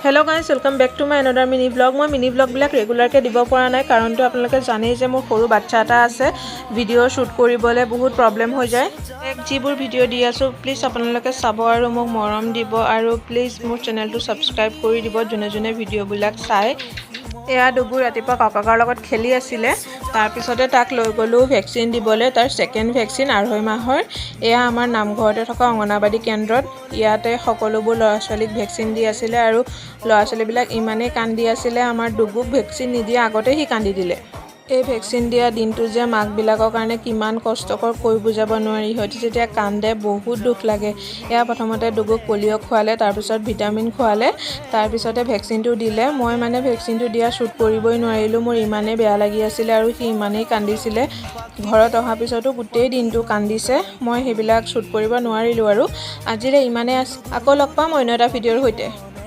hello guys welcome back to my another mini blog मैं mini blog बिलाक regular के দিব পৰা নাই কাৰণ তো আপোনালোকে জানেই যে মোৰ সৰু বাচ্চা এটা আছে ভিডিও শুট কৰিবলৈ বহুত প্ৰবলেম হৈ যায় এক যিবোৰ ভিডিও দি আছো প্লিজ আপোনালোকে চাব আৰু মোক মৰম দিব আৰু প্লিজ মোৰ চেনেলটো সাবস্ক্ৰাইব কৰি দিব জনে জনে ভিডিও বিলাক চাই এয়া ডুবু ৰাতিপুৱা কাকাৰ লগত খেলি আছিল তাৰ পিছতে তাক লৈ গলো ভ্যাকচিন দিবলৈ তাৰ সেকেন্ড ভ্যাকচিন 2.5 মাহৰ এয়া আমাৰ নামঘৰতে থকা অংগনাবাদী কেন্দ্ৰত ইয়াতে সকলোবোৰ ল'ৰা-ছোৱালীক ভ্যাকচিন দি আছিল আৰু ল'ৰা-ছোৱালীবিলাক ইমানে কান্দি আছিল আমাৰ ডুবুক ভ্যাকচিন নিদিয়া আগতে হি কান্দি দিলে এই ভ্যাকচিন দিয়া দিনটো যে মাকবিলাকৰ কাৰণে কিমান কষ্টকৰ কৈ বুজাব নোৱাৰি হয়তো যেতিয়া কান্দে বহুত দুখ লাগে এয়া প্ৰথমতে ডুবুক পলিঅ খোৱালে তাৰ পিছত ভিটামিন খোৱালে তাৰ পিছতে ভ্যাকচিনটো দিলে মই মানে ভ্যাকচিনটো দিয়া শুট কৰিবই নোৱাৰিলো মোৰ ইমানে বেয়া লাগি আছিল আৰু সি ইমানেই কান্দিছিলে ঘৰত অহা পিছতো গোটেই দিনটো কান্দিছে মই হেবিলাক শুট কৰিব নোৱাৰিলো আৰু আজিৰে ইমানে আকৌ লগ পাম অন্য এটা ভিডিওৰ সৈতে